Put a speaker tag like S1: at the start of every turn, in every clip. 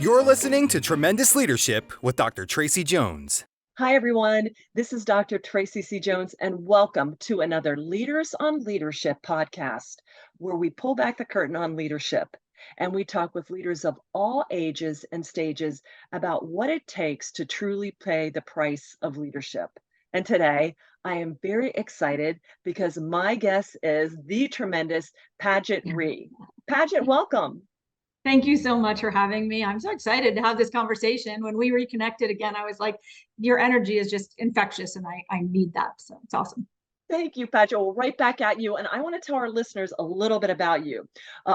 S1: You're listening to Tremendous Leadership with Dr. Tracy Jones.
S2: Hi, everyone. This is Dr. Tracy C. Jones, and welcome to another Leaders on Leadership podcast, where we pull back the curtain on leadership and we talk with leaders of all ages and stages about what it takes to truly pay the price of leadership. And today, I am very excited because my guest is the tremendous Paget Rhee. Paget, welcome.
S3: Thank you so much for having me. I'm so excited to have this conversation. When we reconnected again, I was like, your energy is just infectious and I need that. So it's awesome.
S2: Thank you, Paget. Well, right back at you. And I want to tell our listeners a little bit about you.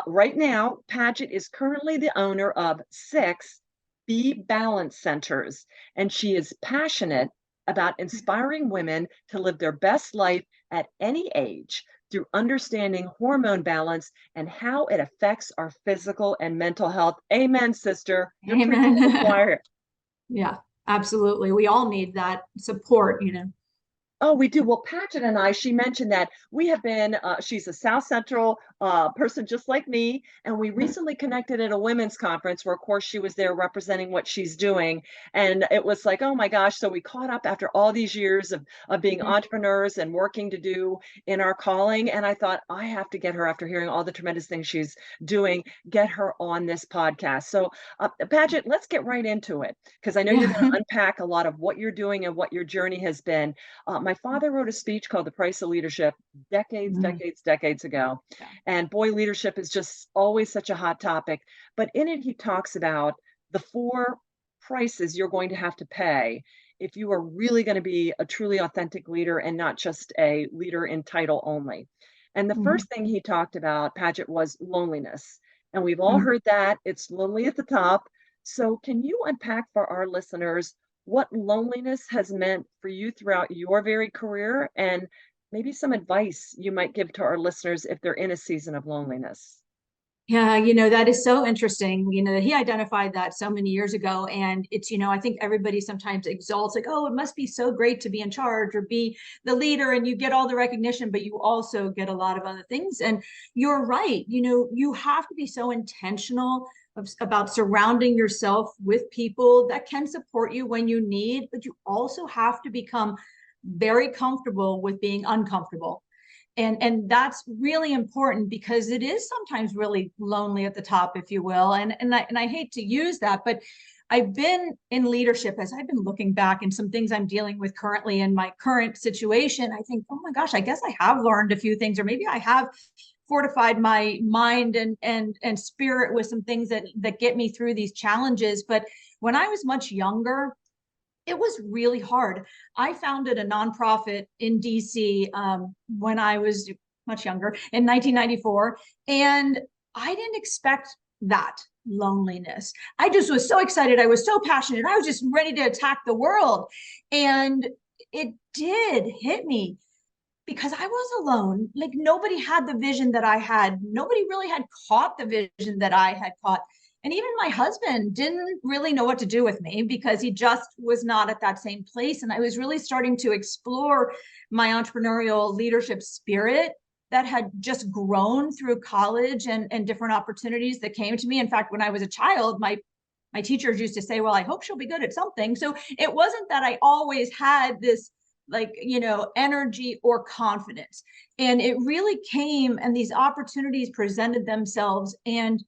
S2: Right now, Paget is currently the owner of 6 BeBalanced Centers, and she is passionate about inspiring women to live their best life at any age through understanding hormone balance and how it affects our physical and mental health. Amen, sister. You're preaching to the choir.
S3: Yeah, absolutely. We all need that support,
S2: Oh, we do. Well, Paget and I, she mentioned that we have been, she's a South Central person just like me. And we recently connected at a women's conference where, of course, she was there representing what she's doing. And it was like, oh my gosh. So we caught up after all these years of being entrepreneurs and working to do in our calling. And I thought, I have to get her, after hearing all the tremendous things she's doing, get her on this podcast. So, Paget, let's get right into it, because I know you're going to unpack a lot of what you're doing and what your journey has been. My father wrote a speech called The Price of Leadership decades ago. And boy, leadership is just always such a hot topic. But in it, he talks about the 4 prices you're going to have to pay if you are really going to be a truly authentic leader and not just a leader in title only. And the first thing he talked about, Paget, was loneliness. And we've all heard that. It's lonely at the top. So can you unpack for our listeners what loneliness has meant for you throughout your varied career, and maybe some advice you might give to our listeners if they're in a season of loneliness?
S3: Yeah, that is so interesting. He identified that so many years ago. And it's, I think everybody sometimes exalts like, oh, it must be so great to be in charge or be the leader, and you get all the recognition, but you also get a lot of other things. And you're right. You have to be so intentional about surrounding yourself with people that can support you when you need, but you also have to become very comfortable with being uncomfortable. And that's really important, because it is sometimes really lonely at the top, if you will. And I hate to use that, but I've been in leadership, as I've been looking back, and some things I'm dealing with currently in my current situation. I think, oh my gosh, I guess I have learned a few things, or maybe I have fortified my mind and spirit with some things that get me through these challenges. But when I was much younger, it was really hard. I founded a nonprofit in DC when I was much younger, in 1994, and I didn't expect that loneliness. I just was so excited. I was so passionate. I was just ready to attack the world. And it did hit me, because I was alone. Like, nobody had the vision that I had. Nobody really had caught the vision that I had caught. And even my husband didn't really know what to do with me, because he just was not at that same place. And I was really starting to explore my entrepreneurial leadership spirit that had just grown through college and different opportunities that came to me. In fact, when I was a child, my teachers used to say, well, I hope she'll be good at something. So it wasn't that I always had this energy or confidence. And it really came, and these opportunities presented themselves. And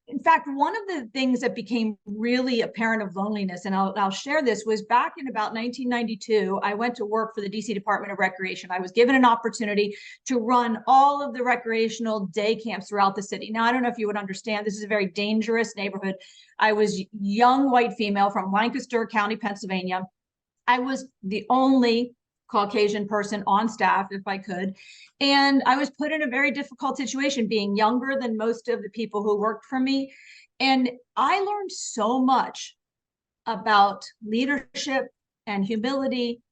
S3: in fact, one of the things that became really apparent of loneliness, and I'll share this, was back in about 1992, I went to work for the DC Department of Recreation. I was given an opportunity to run all of the recreational day camps throughout the city. Now, I don't know if you would understand, this is a very dangerous neighborhood. I was young white female from Lancaster County, Pennsylvania. I was the only Caucasian person on staff, if I could. And I was put in a very difficult situation, being younger than most of the people who worked for me. And I learned so much about leadership and humility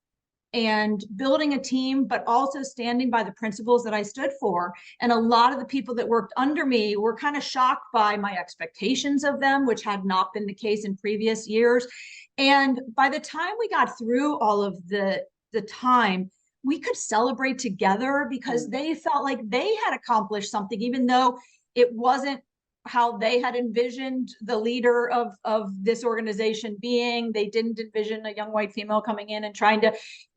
S3: and building a team, but also standing by the principles that I stood for. And a lot of the people that worked under me were kind of shocked by my expectations of them, which had not been the case in previous years. And by the time we got through all of the time, we could celebrate together, because they felt like they had accomplished something, even though it wasn't how they had envisioned the leader of this organization being. They didn't envision a young white female coming in and trying to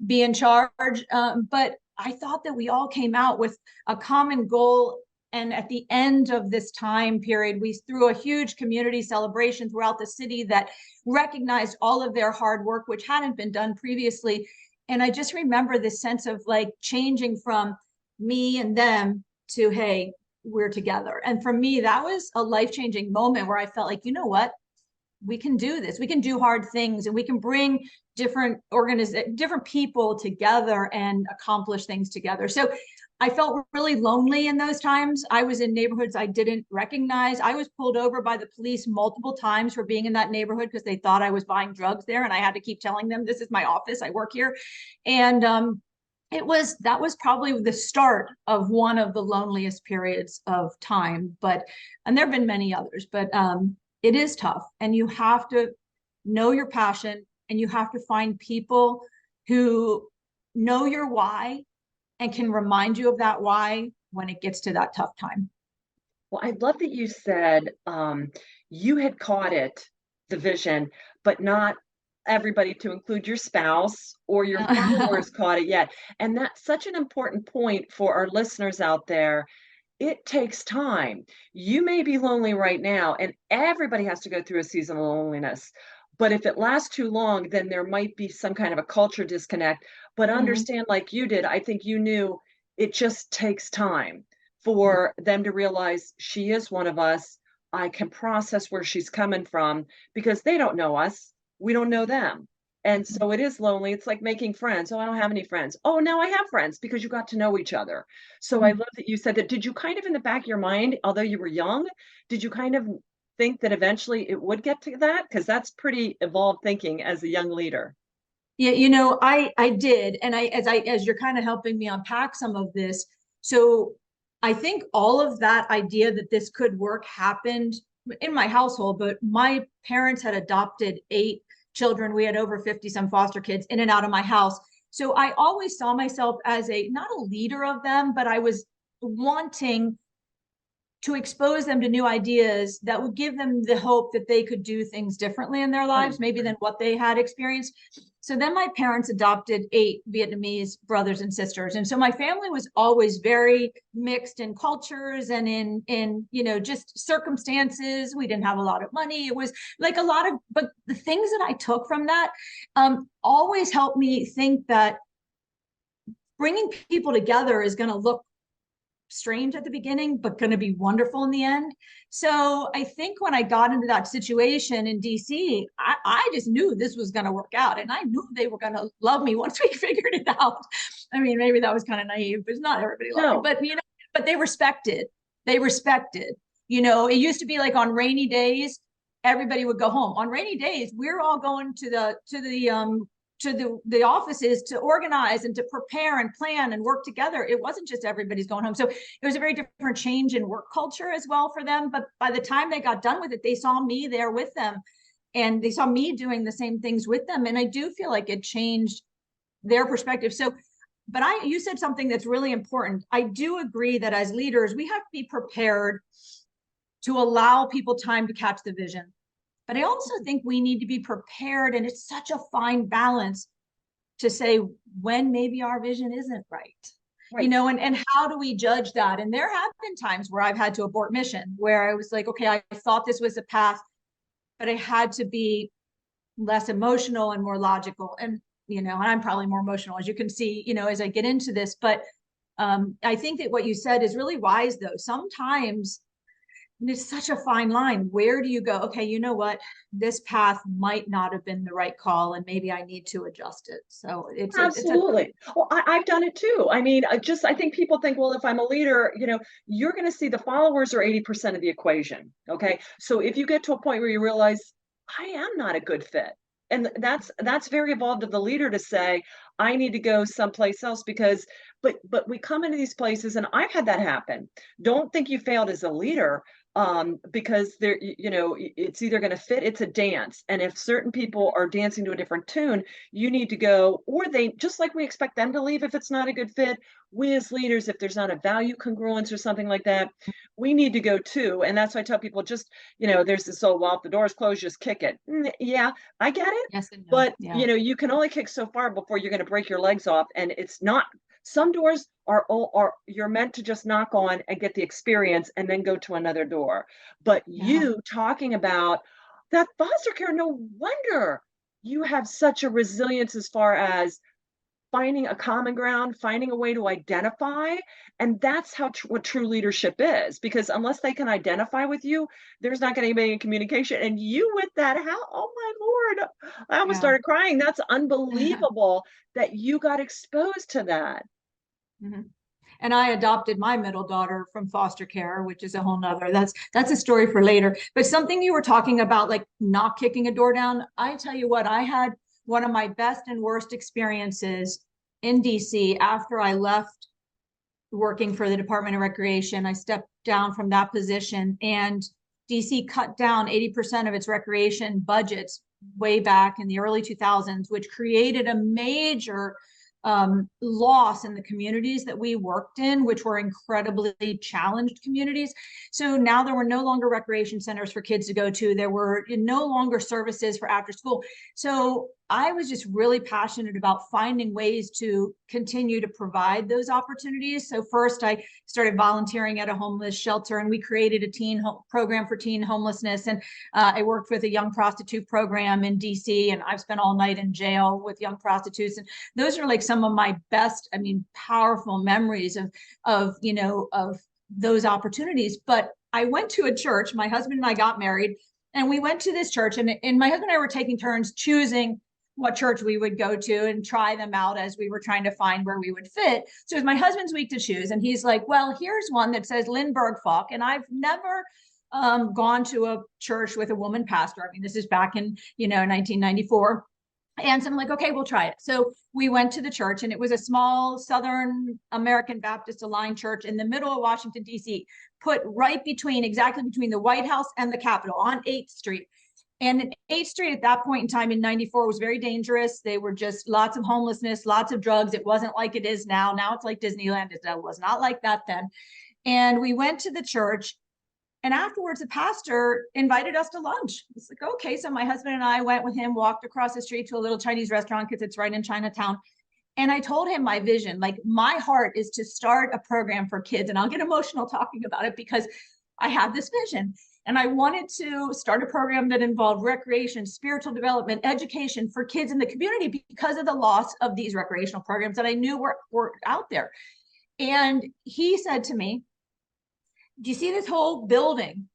S3: be in charge. But I thought that we all came out with a common goal. And at the end of this time period, we threw a huge community celebration throughout the city that recognized all of their hard work, which hadn't been done previously. And I just remember this sense of like changing from me and them to, hey, we're together. And for me, that was a life-changing moment where I felt like, you know what, we can do this. We can do hard things, and we can bring different people together and accomplish things together. So I felt really lonely in those times. I was in neighborhoods I didn't recognize. I was pulled over by the police multiple times for being in that neighborhood because they thought I was buying drugs there. And I had to keep telling them, this is my office, I work here. And that was probably the start of one of the loneliest periods of time. And there have been many others, but it is tough. And you have to know your passion, and you have to find people who know your why and can remind you of that why when it gets to that tough time.
S2: Well, I love that you said you had caught it, the vision, but not everybody, to include your spouse or your followers, caught it yet. And that's such an important point for our listeners out there. It takes time. You may be lonely right now, and everybody has to go through a season of loneliness. But if it lasts too long, then there might be some kind of a culture disconnect. But understand, like you did, I think you knew it just takes time for them to realize she is one of us. I can process where she's coming from, because they don't know us. We don't know them. And so it is lonely. It's like making friends. Oh, I don't have any friends. Oh, now I have friends, because you got to know each other. So I love that you said that. Did you kind of, in the back of your mind, although you were young, did you kind of think that eventually it would get to that? Because that's pretty evolved thinking as a young leader.
S3: Yeah, I did. And as you're kind of helping me unpack some of this. So I think all of that idea that this could work happened in my household, but my parents had adopted 8 children. We had over 50 some foster kids in and out of my house. So I always saw myself as not a leader of them, but I was wanting to expose them to new ideas that would give them the hope that they could do things differently in their lives, maybe than what they had experienced. So then my parents adopted 8 Vietnamese brothers and sisters. And so my family was always very mixed in cultures and in just circumstances. We didn't have a lot of money. It was like but the things that I took from that always helped me think that bringing people together is going to look strange at the beginning, but going to be wonderful in the end. So I think when I got into that situation in DC, I just knew this was going to work out, and I knew they were going to love me once we figured it out. I mean, maybe that was kind of naive, because not everybody loved me, but they respected. It used to be like on rainy days, everybody would go home. On rainy days, we're all going to the offices to organize and to prepare and plan and work together. It wasn't just everybody's going home. So it was a very different change in work culture as well for them. But by the time they got done with it, they saw me there with them, and they saw me doing the same things with them. And I do feel like it changed their perspective. So, but you said something that's really important. I do agree that as leaders, we have to be prepared to allow people time to catch the vision. But I also think we need to be prepared, and it's such a fine balance to say when maybe our vision isn't right. And how do we judge that? And there have been times where I've had to abort mission, where I was like, okay, I thought this was a path, but I had to be less emotional and more logical. And I'm probably more emotional, as you can see, as I get into this. But I think that what you said is really wise, though. Sometimes it's such a fine line. Where do you go? Okay, you know what? This path might not have been the right call, and maybe I need to adjust it. So it's
S2: absolutely. Well, I've done it too. I mean, I think people think, well, if I'm a leader, you're going to see the followers are 80% of the equation. Okay, so if you get to a point where you realize I am not a good fit, and that's very evolved of the leader to say, I need to go someplace else, because but we come into these places, and I've had that happen. Don't think you failed as a leader, because it's either going to fit. It's a dance, and if certain people are dancing to a different tune, you need to go, or they, just like we expect them to leave if it's not a good fit. We as leaders, if there's not a value congruence or something like that, we need to go too. And that's why I tell people, just, there's this, oh, well, if the door's closed, just kick it. Yeah, I get it.
S3: Yes and no.
S2: But,
S3: Yeah.
S2: you can only kick so far before you're going to break your legs off. And it's not, some doors are you're meant to just knock on and get the experience and then go to another door. But
S3: Yeah.
S2: you talking about that foster care, no wonder you have such a resilience as far as finding a common ground, finding a way to identify. And that's how what true leadership is, because unless they can identify with you, there's not going to be any communication. And you with that, how, oh my Lord, I almost
S3: Yeah.
S2: started crying. That's unbelievable that you got exposed to that.
S3: Mm-hmm. And I adopted my middle daughter from foster care, which is a whole nother, that's a story for later. But something you were talking about, like not kicking a door down, I tell you what, I had one of my best and worst experiences in DC after I left working for the Department of Recreation. I stepped down from that position, and DC cut down 80% of its recreation budgets way back in the early 2000s, which created a major loss in the communities that we worked in, which were incredibly challenged communities. So now there were no longer recreation centers for kids to go to. There were no longer services for after school. So I was just really passionate about finding ways to continue to provide those opportunities. So first I started volunteering at a homeless shelter, and we created a teen program for teen homelessness. And I worked with a young prostitute program in DC, and I've spent all night in jail with young prostitutes. And those are like some of my best, powerful memories of those opportunities. But I went to a church, my husband and I got married, and we went to this church, and my husband and I were taking turns choosing what church we would go to and try them out as we were trying to find where we would fit. So it was my husband's week to choose. And he's like, well, here's one that says Lindbergh Falk. And I've never gone to a church with a woman pastor. This is back in, 1994. And so I'm like, okay, we'll try it. So we went to the church, and it was a small Southern American Baptist aligned church in the middle of Washington, D.C., put right exactly between the White House and the Capitol on 8th Street. And 8th Street at that point in time in 94 was very dangerous. They were just lots of homelessness, lots of drugs. It wasn't like it is now. Now it's like Disneyland. It was not like that then. And we went to the church, and afterwards the pastor invited us to lunch. It's like, okay. So my husband and I went with him, walked across the street to a little Chinese restaurant because it's right in Chinatown. And I told him my vision, like my heart is to start a program for kids. And I'll get emotional talking about it because I have this vision. And I wanted to start a program that involved recreation, spiritual development, education for kids in the community because of the loss of these recreational programs that I knew were out there. And he said to me, do you see this whole building?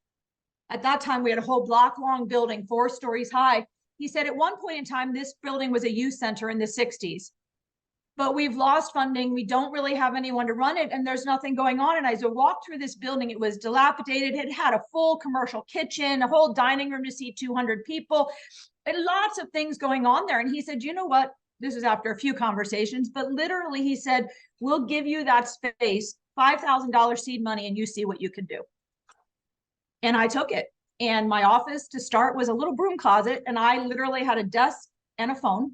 S3: At that time, we had a whole block long building, 4 stories high. He said at one point in time, this building was a youth center in the 60s. But we've lost funding. We don't really have anyone to run it, and there's nothing going on. And as I walked through this building, it was dilapidated. It had a full commercial kitchen, a whole dining room to seat 200 people, and lots of things going on there. And he said, you know what? This was after a few conversations, but literally he said, we'll give you that space, $5,000 seed money, and you see what you can do. And I took it. And my office to start was a little broom closet, and I literally had a desk and a phone.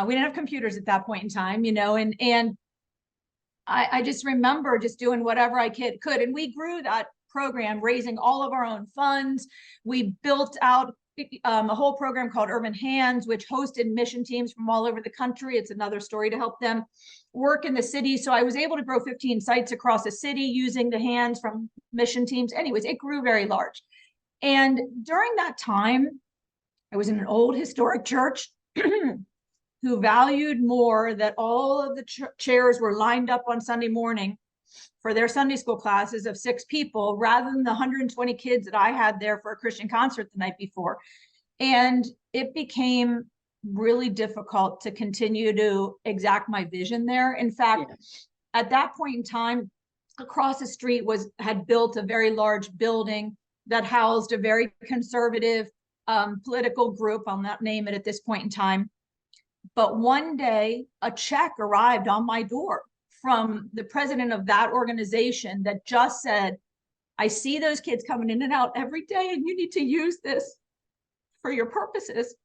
S3: We didn't have computers at that point in time, and I just remember just doing whatever I could. And we grew that program, raising all of our own funds. We built out a whole program called Urban Hands, which hosted mission teams from all over the country. It's another story to help them work in the city. So I was able to grow 15 sites across the city using the hands from mission teams. Anyways, it grew very large. And during that time, I was in an old historic church who valued more that all of the chairs were lined up on Sunday morning for their Sunday school classes of 6 people, rather than the 120 kids that I had there for a Christian concert the night before. And it became really difficult to continue to exact my vision there. In fact, at that point in time, across the street had built a very large building that housed a very conservative political group. I'll not name it at this point in time. But one day, a check arrived on my door from the president of that organization that just said, I see those kids coming in and out every day, and you need to use this for your purposes.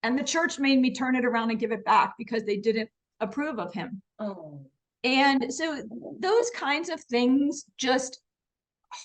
S3: And the church made me turn it around and give it back because they didn't approve of him.
S2: Oh.
S3: And so those kinds of things just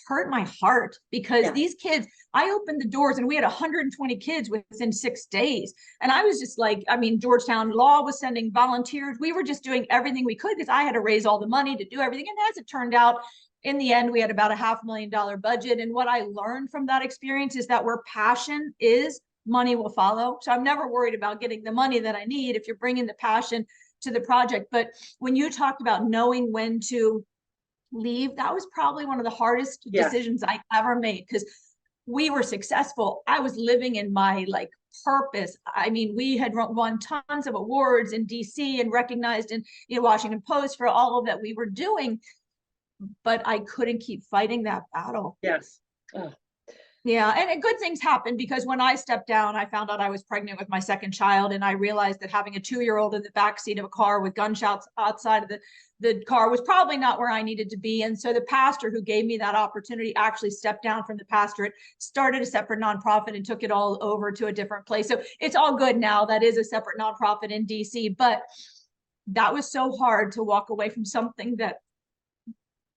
S3: hurt my heart, because these kids, I opened the doors and we had 120 kids within 6 days. And I was just like, I mean, Georgetown Law was sending volunteers. We were just doing everything we could because I had to raise all the money to do everything. And as it turned out, in the end, we had about a $500,000 budget. And what I learned from that experience is that where passion is, money will follow. So I'm never worried about getting the money that I need if you're bringing the passion to the project. But when you talked about knowing when to leave, that was probably one of the hardest decisions I ever made, because we were successful. I was living in my like purpose. I mean, we had won tons of awards in DC and recognized in Washington Post for all of that we were doing, but I couldn't keep fighting that battle.
S2: Yes. Oh.
S3: Yeah, and good things happened, because when I stepped down, I found out I was pregnant with my second child, and I realized that having a 2-year-old in the backseat of a car with gunshots outside of the car was probably not where I needed to be. And so the pastor who gave me that opportunity actually stepped down from the pastorate, started a separate nonprofit, and took it all over to a different place. So it's all good now. That is a separate nonprofit in DC, but that was so hard to walk away from something that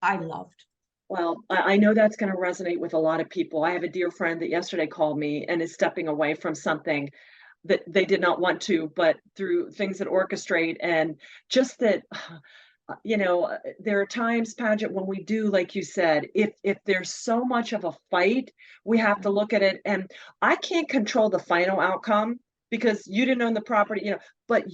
S3: I loved.
S2: Well, I know that's going to resonate with a lot of people. I have a dear friend that yesterday called me and is stepping away from something that they did not want to, but through things that orchestrate, and just that, there are times, Paget, when we do, like you said, if there's so much of a fight, we have to look at it. And I can't control the final outcome because you didn't own the property, but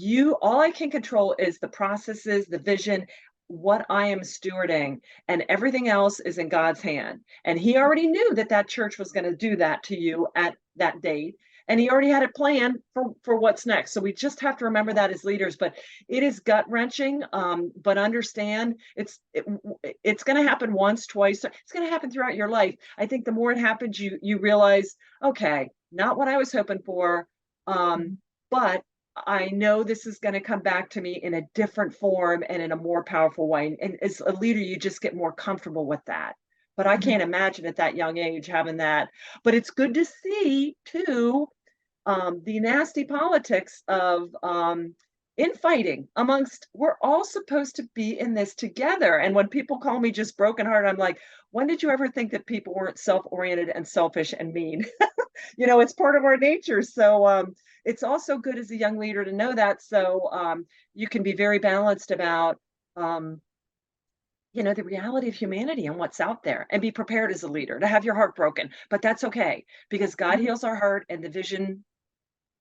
S2: all I can control is the processes, the vision, what I am stewarding, and everything else is in God's hand. And he already knew that church was going to do that to you at that date. And he already had it planned for what's next. So we just have to remember that as leaders, but it is gut wrenching. But understand it's going to happen once, twice. It's going to happen throughout your life. I think the more it happens, you realize, okay, not what I was hoping for. But I know this is going to come back to me in a different form and in a more powerful way. And as a leader, you just get more comfortable with that. But I can't imagine at that young age having that. But it's good to see, too, the nasty politics of infighting amongst, we're all supposed to be in this together. And when people call me just brokenhearted, I'm like, when did you ever think that people weren't self-oriented and selfish and mean? It's part of our nature. So it's also good as a young leader to know that. So you can be very balanced about, the reality of humanity and what's out there, and be prepared as a leader to have your heart broken. But that's okay, because God heals our heart, and the vision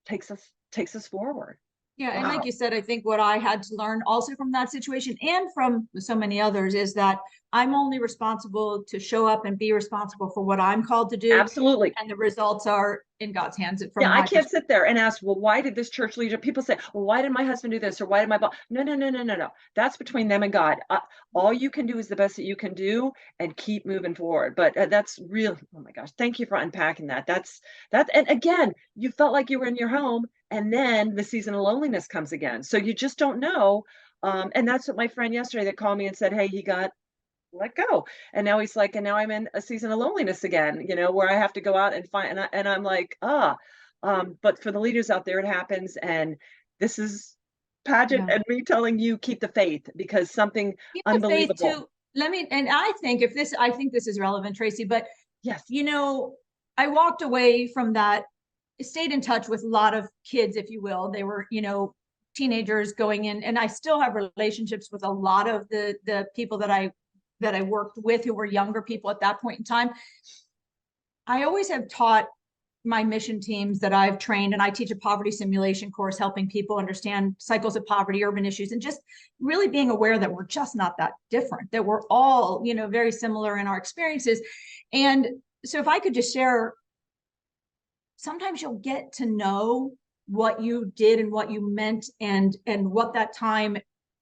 S2: takes us forward.
S3: Yeah. And like you said, I think what I had to learn also from that situation and from so many others is that I'm only responsible to show up and be responsible for what I'm called to do.
S2: Absolutely.
S3: And the results are in God's hands.
S2: I can't sit there and ask, well, why did this church leader? People say, well, why did my husband do this? Or why did my boss? No. That's between them and God. All you can do is the best that you can do and keep moving forward. But that's real. Oh my gosh. Thank you for unpacking that. And again, you felt like you were in your home, and then the season of loneliness comes again. So you just don't know. And that's what my friend yesterday that called me and said, hey, he got let go. And now he's like, and now I'm in a season of loneliness again, where I have to go out and find, and I'm like, but for the leaders out there, it happens. And this is Paget and me telling you, keep the faith, because something unbelievable.
S3: The faith too. And I think this is relevant, Tracy, but
S2: yes,
S3: I walked away from that, stayed in touch with a lot of kids, if you will. They were, teenagers going in, and I still have relationships with a lot of the people that I worked with who were younger people at that point in time. I always have taught my mission teams that I've trained, and I teach a poverty simulation course, helping people understand cycles of poverty, urban issues, and just really being aware that we're just not that different, that we're all, very similar in our experiences. And so if I could just share, sometimes you'll get to know what you did and what you meant, and what that time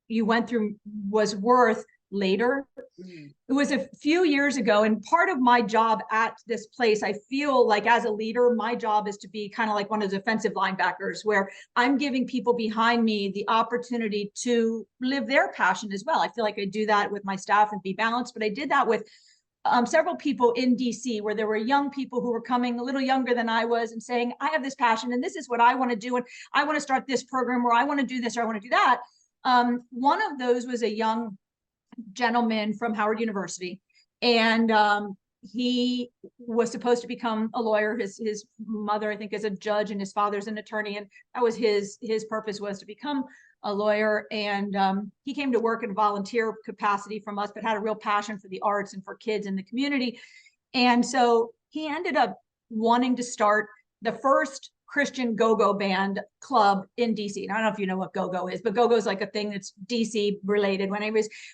S3: you went through was worth later.
S2: Mm.
S3: It was a few years ago, and part of my job at this place, I feel like as a leader, my job is to be kind of like one of the defensive linebackers, where I'm giving people behind me the opportunity to live their passion as well. I feel like I do that with my staff and BeBalanced, but I did that with several people in DC, where there were young people who were coming a little younger than I was and saying, I have this passion and this is what I want to do. And I want to start this program, or I want to do this, or I want to do that. One of those was a young gentleman from Howard University. And he was supposed to become a lawyer. His mother, I think, is a judge, and his father's an attorney. And that was his purpose, was to become a lawyer. And he came to work in a volunteer capacity from us, but had a real passion for the arts and for kids in the community. And so he ended up wanting to start the first Christian go-go band club in DC. And I don't know if you know what go-go is, but go-go is like a thing that's DC related,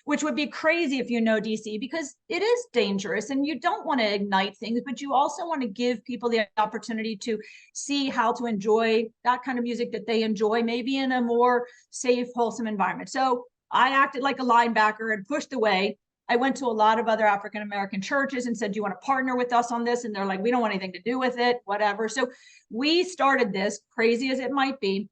S3: which would be crazy if you know DC, because it is dangerous and you don't want to ignite things, but you also want to give people the opportunity to see how to enjoy that kind of music that they enjoy, maybe in a more safe, wholesome environment. So I acted like a linebacker and pushed away. I went to a lot of other African-American churches and said, do you want to partner with us on this? And they're like, we don't want anything to do with it, whatever. So we started this, crazy as it might be.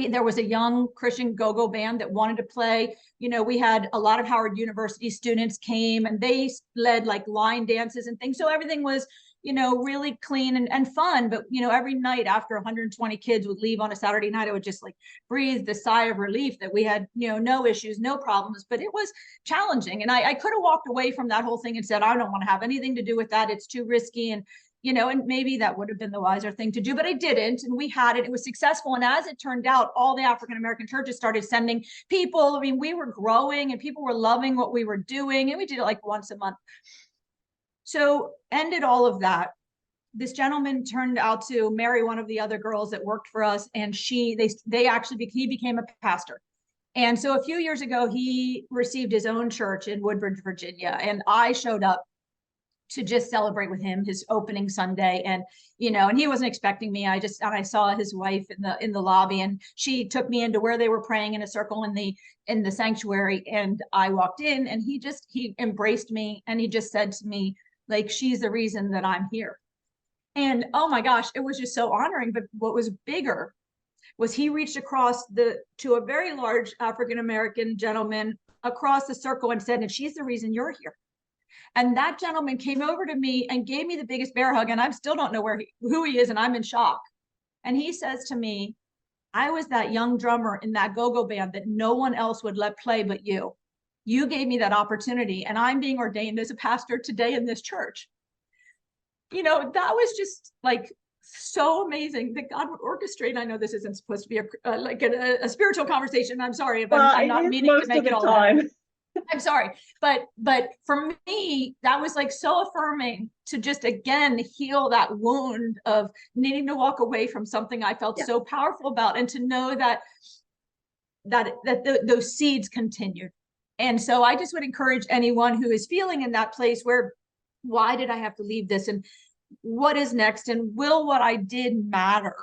S3: There was a young Christian go-go band that wanted to play. You know, we had a lot of Howard University students came, and they led like line dances and things. So everything was, you know, really clean and fun. But, you know, every night after 120 kids would leave on a Saturday night, I would just like breathe the sigh of relief that we had, you know, no issues, no problems. But it was challenging. And I could have walked away from that whole thing and said, I don't want to have anything to do with that. It's too risky. And, you know, and maybe that would have been the wiser thing to do, but I didn't. And we had it. It was successful. And as it turned out, all the African-American churches started sending people. I mean, we were growing and people were loving what we were doing. And we did it like once a month. So ended all of that. This gentleman turned out to marry one of the other girls that worked for us. And he became a pastor. And so a few years ago, he received his own church in Woodbridge, Virginia. And I showed up to just celebrate with him his opening Sunday. And, you know, and he wasn't expecting me. I saw his wife in the lobby, and she took me into where they were praying in a circle in the sanctuary. And I walked in, and he embraced me, and he just said to me, like, she's the reason that I'm here. And oh my gosh, it was just so honoring. But what was bigger was he reached across to a very large African-American gentleman across the circle and said, and she's the reason you're here. And that gentleman came over to me and gave me the biggest bear hug. And I still don't know who he is. And I'm in shock. And he says to me, I was that young drummer in that go-go band that no one else would let play but you. You gave me that opportunity. And I'm being ordained as a pastor today in this church. You know, that was just like so amazing that God would orchestrate. I know this isn't supposed to be a spiritual conversation. I'm sorry if I'm not meaning to make it all that. I'm sorry, but for me, that was like so affirming to just again heal that wound of needing to walk away from something I felt so powerful about, and to know that those seeds continued. And so I just would encourage anyone who is feeling in that place where, why did I have to leave this, and what is next, and will what I did matter?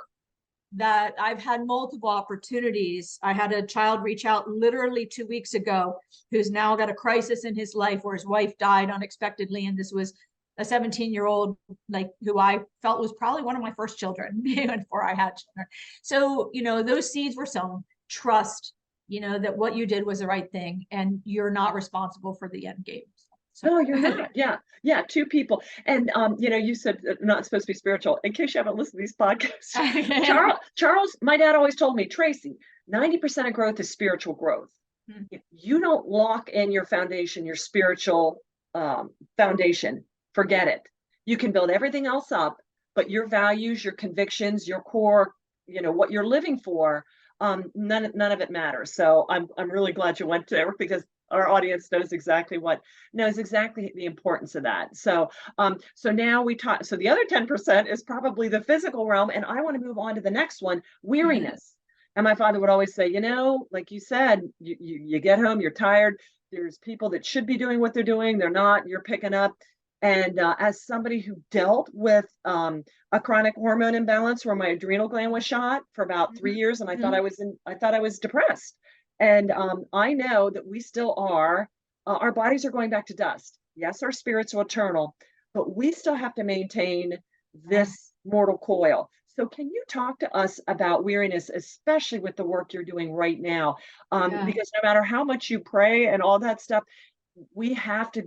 S3: That I've had multiple opportunities. I had a child reach out literally 2 weeks ago who's now got a crisis in his life where his wife died unexpectedly. And this was a 17-year-old, like, who I felt was probably one of my first children, even before I had children. So, you know, those seeds were sown. Trust, you know, that what you did was the right thing, and you're not responsible for the end game. So.
S2: No, you're not. Yeah. Two people. And, you know, you said not supposed to be spiritual. In case you haven't listened to these podcasts, Charles, my dad always told me, Tracy, 90% of growth is spiritual growth. Mm-hmm. If you don't lock in your foundation, your spiritual foundation, forget it. You can build everything else up, but your values, your convictions, your core, you know, what you're living for, none of it matters. So I'm really glad you went there, because our audience knows exactly the importance of that. So, so now we talk. So the other 10% is probably the physical realm, and I want to move on to the next one: weariness. And my father would always say, you know, like you said, you get home, you're tired. There's people that should be doing what they're doing, they're not. You're picking up. And as somebody who dealt with a chronic hormone imbalance, where my adrenal gland was shot for about 3 years, and I thought I was depressed. And I know that we still are our bodies are going back to dust. Yes, our spirits are eternal, but we still have to maintain this mortal coil. So, can you talk to us about weariness, especially with the work you're doing right now?
S3: Yeah.
S2: Because no matter how much you pray and all that stuff, we have to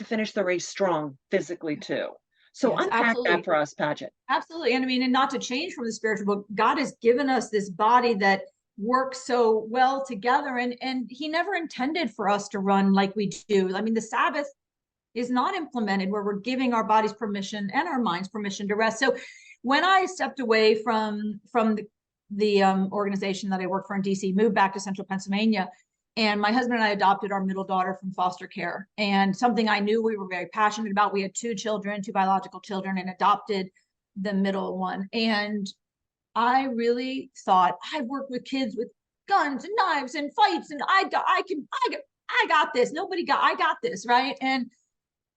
S2: finish the race strong physically too. So,
S3: Yes,
S2: unpack that
S3: absolutely.
S2: for us, Paget.
S3: Absolutely. And I mean, and not to change from the spiritual, but God has given us this body that works so well together. And he never intended for us to run like we do. I mean, the Sabbath is not implemented where we're giving our bodies permission and our minds permission to rest. So when I stepped away from the organization that I worked for in DC, moved back to central Pennsylvania, and my husband and I adopted our middle daughter from foster care, and something I knew we were very passionate about. We had two children, two biological children, and adopted the middle one. And I really thought, I've worked with kids with guns and knives and fights, and I got this. I got this, right? And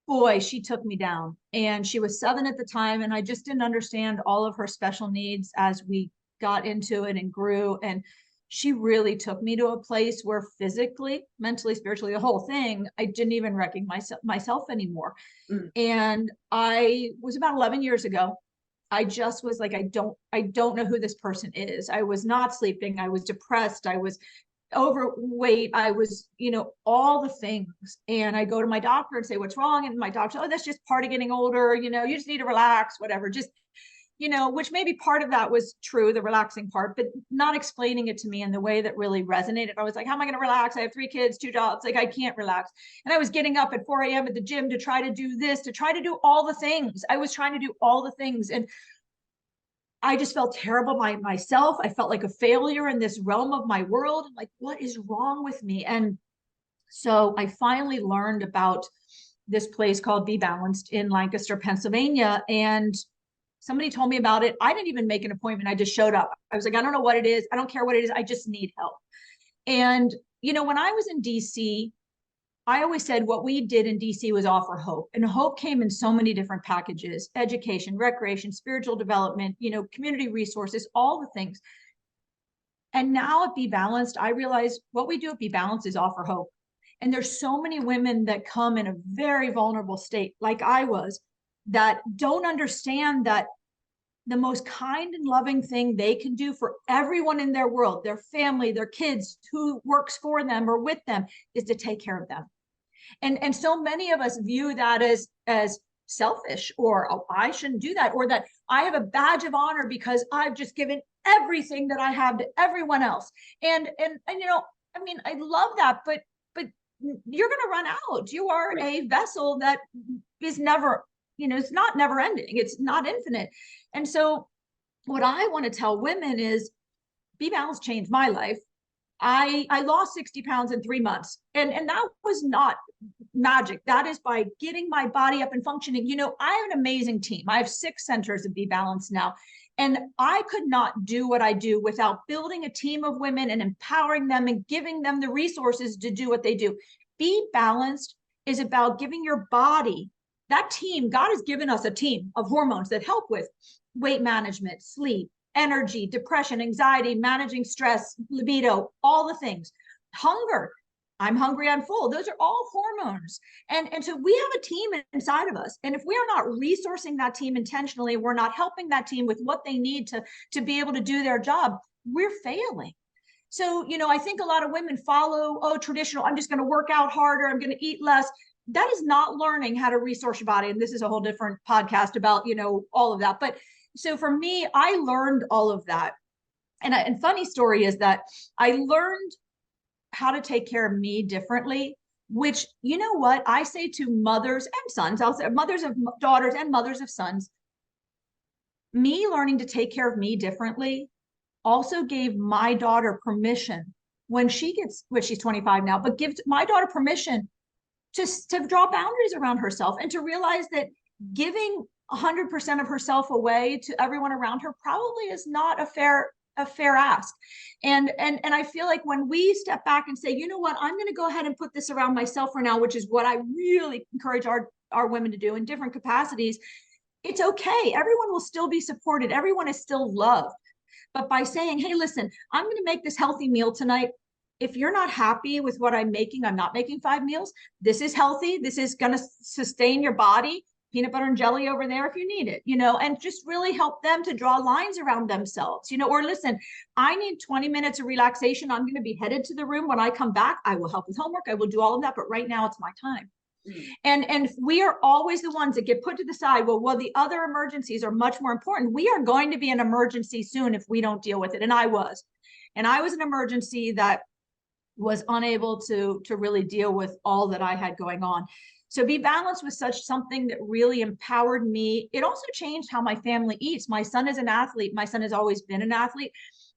S3: boy, she took me down. And she was 7 at the time, and I just didn't understand all of her special needs as we got into it and grew. And she really took me to a place where physically, mentally, spiritually, the whole thing, I didn't even recognize myself anymore.
S2: Mm.
S3: And I was about 11 years ago. I just was like, I don't know who this person is. I was not sleeping. I was depressed. I was overweight. I was, all the things. And I go to my doctor and say, what's wrong? And my doctor, oh, that's just part of getting older. You just need to relax, whatever. Just, which maybe part of that was true, the relaxing part, but not explaining it to me in the way that really resonated. I was like, how am I going to relax? I have 3 kids, 2 jobs. Like, I can't relax. And I was getting up at 4 a.m. at the gym to try to do this, to try to do all the things. I was trying to do all the things. And I just felt terrible myself. I felt like a failure in this realm of my world. I'm like, what is wrong with me? And so I finally learned about this place called BeBalanced in Lancaster, Pennsylvania. And somebody told me about it. I didn't even make an appointment. I just showed up. I was like, I don't know what it is. I don't care what it is. I just need help. And, when I was in DC, I always said what we did in DC was offer hope. And hope came in so many different packages: education, recreation, spiritual development, community resources, all the things. And now at BeBalanced, I realize what we do at BeBalanced is offer hope. And there's so many women that come in a very vulnerable state, like I was, that don't understand that the most kind and loving thing they can do for everyone in their world, their family, their kids, who works for them or with them, is to take care of them. And so many of us view that as selfish, or, oh, I shouldn't do that, or that I have a badge of honor because I've just given everything that I have to everyone else. And I mean, I love that, but you're going to run out. You are a vessel that is never, it's not never ending. It's not infinite. And so what I want to tell women is, BeBalanced changed my life. I lost 60 pounds in 3 months. And that was not magic. That is by getting my body up and functioning. I have an amazing team. I have 6 centers of BeBalanced now. And I could not do what I do without building a team of women and empowering them and giving them the resources to do what they do. BeBalanced is about giving your body that team. God has given us a team of hormones that help with weight management, sleep, energy, depression, anxiety, managing stress, libido, all the things. Hunger. I'm hungry, I'm full. Those are all hormones. And so we have a team inside of us. And if we are not resourcing that team intentionally, we're not helping that team with what they need to be able to do their job, we're failing. So, I think a lot of women follow, traditional, I'm just going to work out harder, I'm going to eat less. That is not learning how to resource your body. And this is a whole different podcast about, all of that. But so for me, I learned all of that. And funny story is that I learned how to take care of me differently, which, what I say to mothers and sons, I'll say mothers of daughters and mothers of sons, me learning to take care of me differently also gave my daughter permission when she's 25 now, but gives my daughter permission to draw boundaries around herself and to realize that giving 100% of herself away to everyone around her probably is not a fair ask. And I feel like when we step back and say, what, I'm going to go ahead and put this around myself for now, which is what I really encourage our women to do in different capacities. It's okay. Everyone will still be supported. Everyone is still loved. But by saying, hey, listen, I'm going to make this healthy meal tonight. if you're not happy with what I'm making, I'm not making 5 meals. This is healthy. This is going to sustain your body. Peanut butter and jelly over there if you need it, and just really help them to draw lines around themselves, or listen, I need 20 minutes of relaxation. I'm going to be headed to the room. When I come back, I will help with homework. I will do all of that. But right now it's my time. And we are always the ones that get put to the side. Well, the other emergencies are much more important. We are going to be an emergency soon if we don't deal with it. And I was an emergency that was unable to really deal with all that I had going on. So BeBalanced was something that really empowered me. It also changed how my family eats. My son is an athlete. My son has always been an athlete.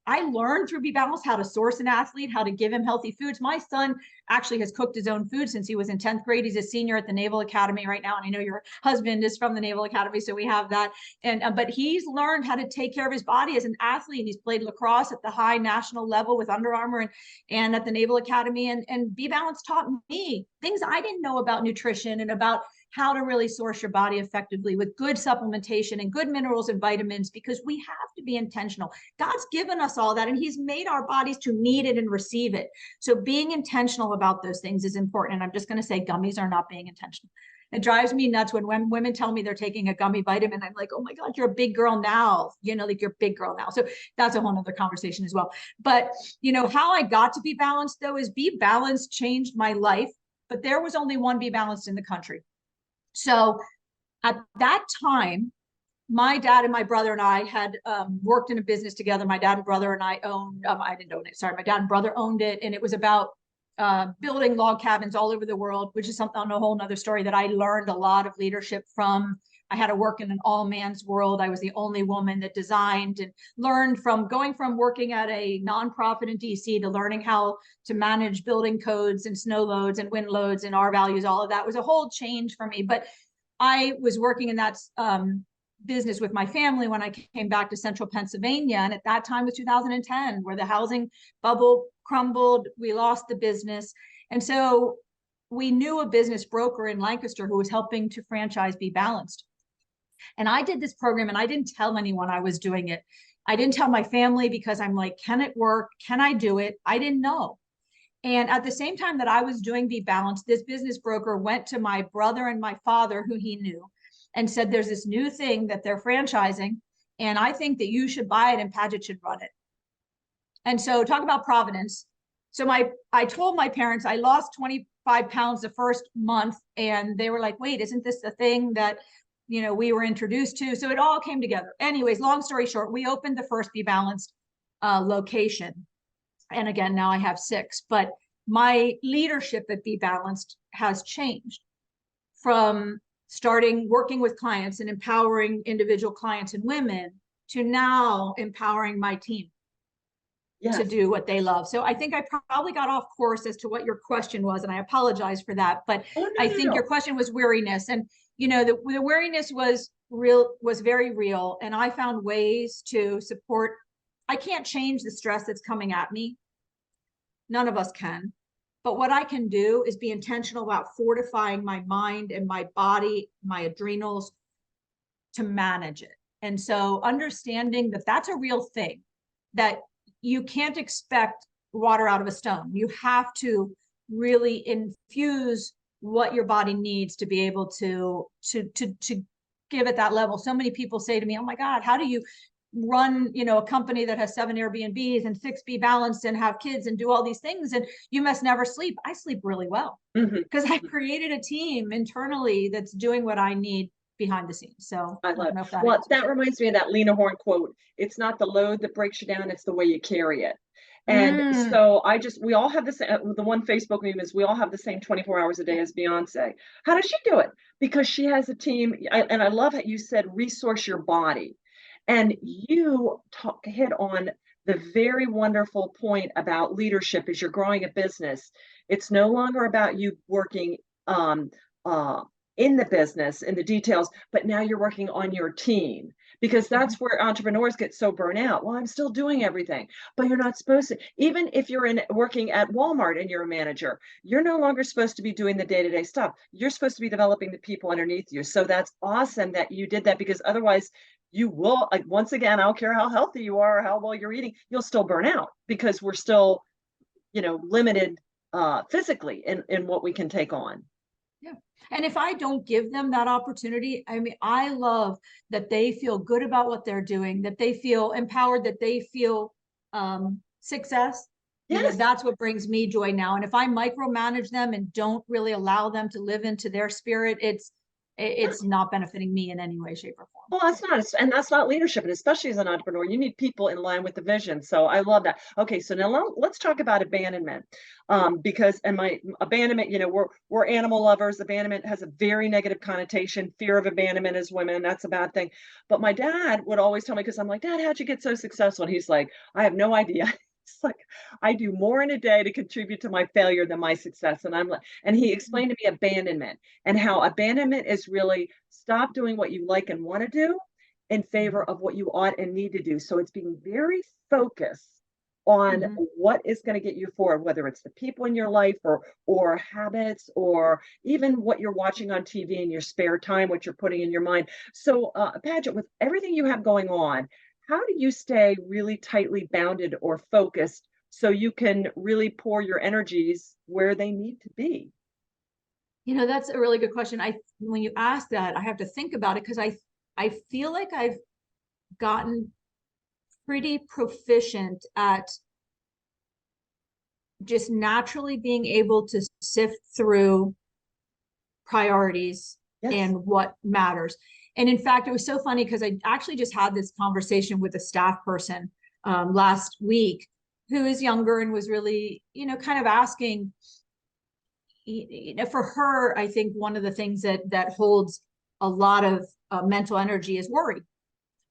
S3: I learned through BeBalanced how to source an athlete, how to give him healthy foods. My son actually has cooked his own food since he was in 10th grade. He's a senior at the Naval Academy right now. And I know your husband is from the Naval Academy, so we have that. But he's learned how to take care of his body as an athlete. He's played lacrosse at the high national level with Under Armour and at the Naval Academy. And BeBalanced taught me things I didn't know about nutrition and about how to really source your body effectively with good supplementation and good minerals and vitamins, because we have to be intentional. God's given us all that, and he's made our bodies to need it and receive it. So being intentional about those things is important. And I'm just going to say gummies are not being intentional. It drives me nuts when women tell me they're taking a gummy vitamin. I'm like, oh my God, you're a big girl now. Like you're a big girl now. So that's a whole nother conversation as well. But how I got to BeBalanced though is BeBalanced changed my life, but there was only one BeBalanced in the country. So at that time, my dad and my brother and I had worked in a business together. My dad and brother and I owned, I didn't own it. Sorry. My dad and brother owned it. And it was about building log cabins all over the world, which is something on a whole nother story that I learned a lot of leadership from. I had to work in an all man's world. I was the only woman that designed and learned from going from working at a nonprofit in DC to learning how to manage building codes and snow loads and wind loads and R values. All of that was a whole change for me. But I was working in that business with my family when I came back to central Pennsylvania. And at that time was 2010, where the housing bubble crumbled. We lost the business. And so we knew a business broker in Lancaster who was helping to franchise BeBalanced. And I did this program and I didn't tell anyone I was doing it. I didn't tell my family because I'm like, can it work? Can I do it? I didn't know. And at the same time that I was doing BeBalanced, this business broker went to my brother and my father, who he knew, and said, there's this new thing that they're franchising, and I think that you should buy it and Paget should run it. And so talk about providence. So I told my parents I lost 25 pounds the first month, and they were like, wait, isn't this the thing that we were introduced to? So it all came together. Anyways, long story short, we opened the first BeBalanced location. And again, now I have 6, but my leadership at BeBalanced has changed from starting working with clients and empowering individual clients and women to now empowering my team to do what they love. So I think I probably got off course as to what your question was, and I apologize for that. But I think your question was weariness, and the weariness was very real. And I found ways to support. I can't change the stress that's coming at me. None of us can. But what I can do is be intentional about fortifying my mind and my body, my adrenals, to manage it. And so understanding that that's a real thing, that you can't expect water out of a stone. You have to really infuse what your body needs to be able to give it that level. So many people say to me, oh my God, how do you run a company that has 7 Airbnbs and 6 BeBalanced and have kids and do all these things, and you must never sleep? I sleep really well because I created a team internally that's doing what I need behind the scenes. So
S2: I love it. That reminds me of that Lena Horne quote. It's not the load that breaks you down, it's the way you carry it. And so we all have this, the one Facebook meme is we all have the same 24 hours a day as Beyonce. How does she do it? Because she has a team. And I love how you said, resource your body. And you hit on the very wonderful point about leadership as you're growing a business. It's no longer about you working in the business, in the details, but now you're working on your team, because that's where entrepreneurs get so burnt out. Well, I'm still doing everything, but you're not supposed to. Even if you're working at Walmart and you're a manager, you're no longer supposed to be doing the day-to-day stuff. You're supposed to be developing the people underneath you. So that's awesome that you did that, because otherwise you will, once again, I don't care how healthy you are or how well you're eating, you'll still burn out, because we're still limited physically in what we can take on.
S3: Yeah. And if I don't give them that opportunity, I mean, I love that they feel good about what they're doing, that they feel empowered, that they feel success.
S2: Yes.
S3: That's what brings me joy now. And if I micromanage them and don't really allow them to live into their spirit, it's not benefiting me in any way, shape, or form.
S2: Well, that's not leadership, and especially as an entrepreneur, you need people in line with the vision. So I love that. Okay, so now let's talk about abandonment, because and my abandonment, we're animal lovers. Abandonment has a very negative connotation. Fear of abandonment as women, that's a bad thing. But my dad would always tell me, because I'm like, Dad, how'd you get so successful? And he's like, I have no idea. It's like I do more in a day to contribute to my failure than my success. And I'm like, and he explained to me abandonment and how abandonment is really stop doing what you like and want to do in favor of what you ought and need to do. So it's being very focused on what is going to get you forward, whether it's the people in your life or habits or even what you're watching on TV in your spare time, what you're putting in your mind. So Paget, with everything you have going on, how do you stay really tightly bounded or focused so you can really pour your energies where they need to be?
S3: That's a really good question. When you ask that, I have to think about it because I feel like I've gotten pretty proficient at just naturally being able to sift through priorities and what matters. And in fact, it was so funny because I actually just had this conversation with a staff person last week who is younger and was really, kind of asking, for her, I think one of the things that holds a lot of mental energy is worry.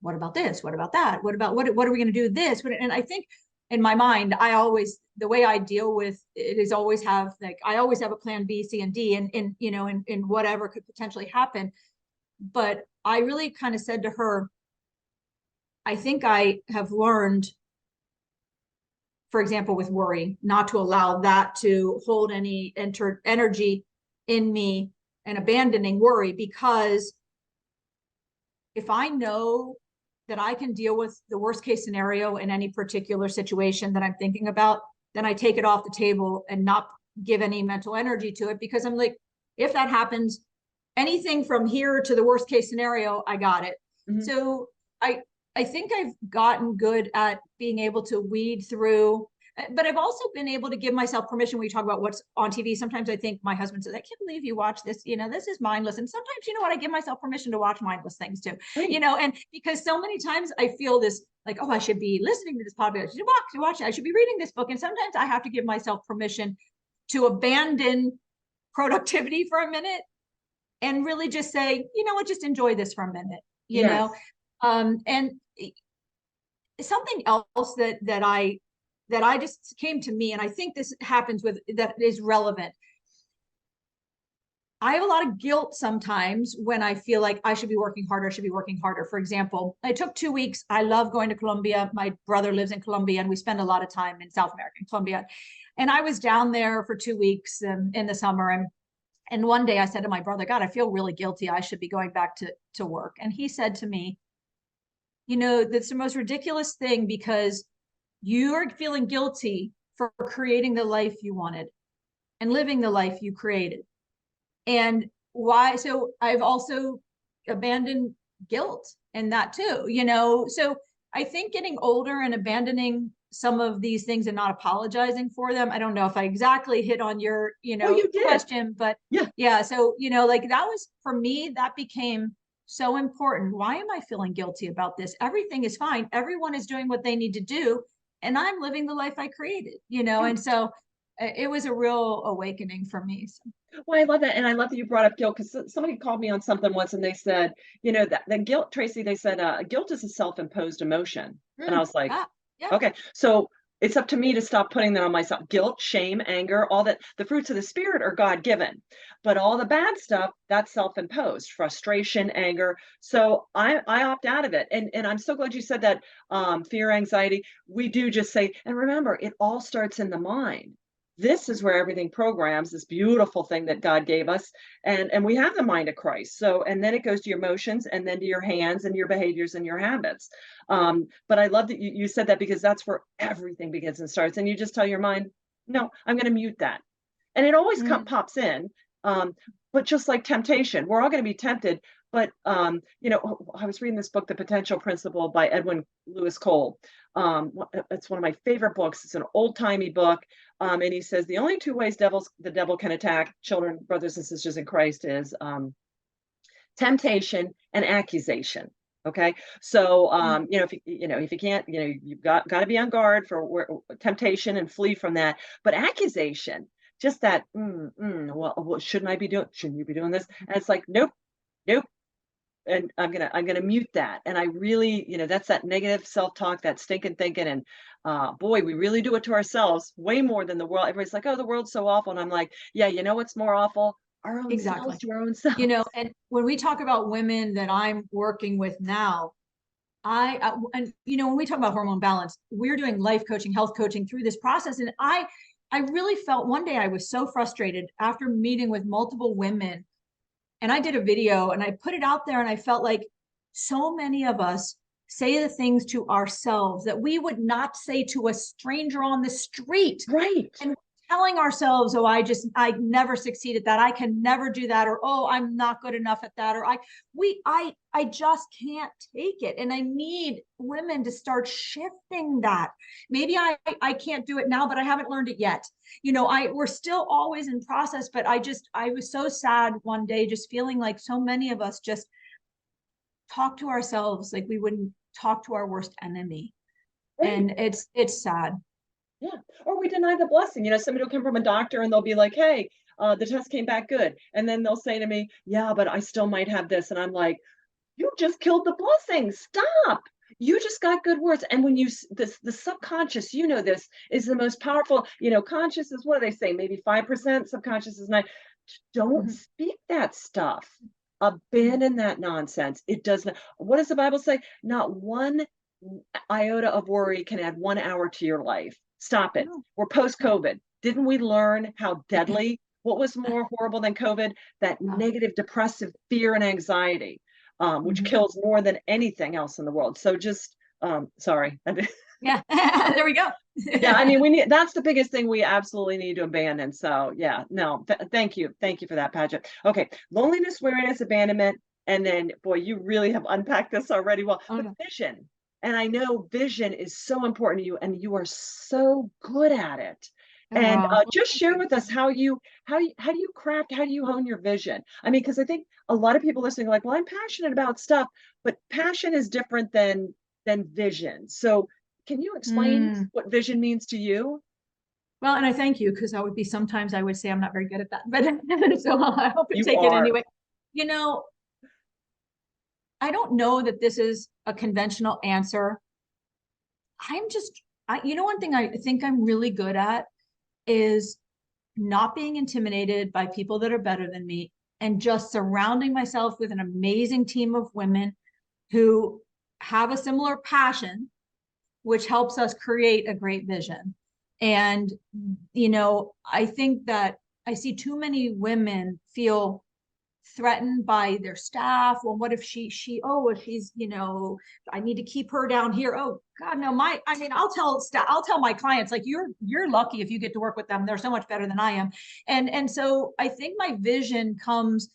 S3: What about this? What about that? What are we going to do with this? And I think in my mind, the way I deal with it is always have I always have a plan B, C, and D in whatever could potentially happen. But I really kind of said to her, I think I have learned, for example, with worry, not to allow that to hold any energy in me and abandoning worry, because if I know that I can deal with the worst case scenario in any particular situation that I'm thinking about, then I take it off the table and not give any mental energy to it, because I'm like, if that happens, anything from here to the worst case scenario, I got it. So I think I've gotten good at being able to weed through, but I've also been able to give myself permission when we talk about what's on TV. Sometimes I think my husband says, I can't believe you watch this, this is mindless. And sometimes, I give myself permission to watch mindless things too, and because so many times I feel this like, oh, I should be listening to this podcast, I should watch it, I should be reading this book. And sometimes I have to give myself permission to abandon productivity for a minute and really just say, just enjoy this for a minute, and something else that I just came to me, and I think this happens with that is relevant. I have a lot of guilt sometimes when I feel like I should be working harder. For example, I took 2 weeks. I love going to Colombia. My brother lives in Colombia and we spend a lot of time in South America, in Colombia. And I was down there for 2 weeks in the summer. And one day I said to my brother, God, I feel really guilty. I should be going back to work. And he said to me, that's the most ridiculous thing, because you're feeling guilty for creating the life you wanted and living the life you created. And why? So I've also abandoned guilt in that too, so I think getting older and abandoning some of these things and not apologizing for them. I don't know if I exactly hit on your, question, but yeah. So, that was, for me, that became so important. Why am I feeling guilty about this? Everything is fine. Everyone is doing what they need to do. And I'm living the life I created, and so it was a real awakening for me. So.
S2: Well, I love that. And I love that you brought up guilt, because somebody called me on something once and they said, that the guilt, Tracy, they said, guilt is a self-imposed emotion. And I was like, okay, so it's up to me to stop putting that on myself. Guilt, shame, anger, all that, the fruits of the spirit are God-given, but all the bad stuff, that's self-imposed, frustration, anger. So I opt out of it. And I'm so glad you said that, fear, anxiety, we do just say, and remember, it all starts in the mind. This is where everything programs, this beautiful thing that God gave us. And we have the mind of Christ. So, and then it goes to your emotions and then to your hands and your behaviors and your habits. But I love that you said that, because that's where everything begins and starts. And you just tell your mind, no, I'm going to mute that. And it always
S3: Mm,
S2: pops in. Um, but just like temptation, we're all going to be tempted. But I was reading this book, The Potential Principle by Edwin Lewis Cole. It's one of my favorite books. It's an old timey book, and he says the only two ways the devil can attack children, brothers and sisters in Christ is temptation and accusation. Okay, so
S3: mm,
S2: if you can't, you've got to be on guard for temptation and flee from that. But accusation, just that, well, what shouldn't I be doing? Shouldn't you be doing this? And it's like, nope, nope. And I'm gonna mute that. And I really, that's that negative self-talk, that stinking thinking. And boy, we really do it to ourselves way more than the world. Everybody's like, oh, the world's so awful. And I'm like, yeah, you know what's more awful? Our own selves
S3: exactly.
S2: to our own selves.
S3: And when we talk about women that I'm working with now, and when we talk about hormone balance, we're doing life coaching, health coaching through this process. And I really felt one day I was so frustrated after meeting with multiple women, and I did a video and I put it out there, and I felt like so many of us say the things to ourselves that we would not say to a stranger on the street.
S2: Right.
S3: And telling ourselves, oh, I never succeed at that, I can never do that, or oh, I'm not good enough at that, or I just can't take it. And I need women to start shifting that. Maybe I can't do it now, but I haven't learned it yet. We're still always in process, but I was so sad one day, just feeling like so many of us just talk to ourselves like we wouldn't talk to our worst enemy.
S2: Right.
S3: And it's sad.
S2: Yeah. Or we deny the blessing. Somebody will come from a doctor and they'll be like, hey, the test came back good. And then they'll say to me, yeah, but I still might have this. And I'm like, you just killed the blessing. Stop. You just got good words. And when the subconscious, this is the most powerful, conscious is, what do they say? Maybe 5%, subconscious is 9. Don't
S3: Mhm.
S2: speak that stuff. Abandon that nonsense. It does not. What does the Bible say? Not one iota of worry can add 1 hour to your life. Stop it.
S3: No.
S2: We're post-COVID. Didn't we learn how deadly? What was more horrible than COVID? That negative, depressive fear and anxiety, which
S3: Mhm.
S2: kills more than anything else in the world. So just, sorry.
S3: Yeah, there we go.
S2: Yeah, I mean, that's the biggest thing we absolutely need to abandon. So yeah, no, thank you. Thank you for that, Paget. Okay, loneliness, weariness, abandonment. And then, boy, you really have unpacked this already well.
S3: Oh
S2: But
S3: no.
S2: vision. And I know vision is so important to you, and you are so good at it.
S3: Oh
S2: And
S3: wow.
S2: just
S3: Thank
S2: share
S3: you.
S2: with us how do you craft, how do you hone your vision? I mean, because I think a lot of people listening are like, well, I'm passionate about stuff, but passion is different than vision. So can you explain
S3: Mm.
S2: what vision means to you?
S3: Well, and I thank you, because I would be, sometimes I would say I'm not very good at that, but so I hope you
S2: You
S3: take it
S2: are.
S3: anyway. You know, I don't know that this is a conventional answer. I'm just, one thing I think I'm really good at is not being intimidated by people that are better than me, and just surrounding myself with an amazing team of women who have a similar passion, which helps us create a great vision. And, I think that I see too many women feel threatened by their staff. Well, what if if she's, I need to keep her down here. Oh God, no, I'll tell my clients, like, you're lucky if you get to work with them. They're so much better than I am. And so I think my vision comes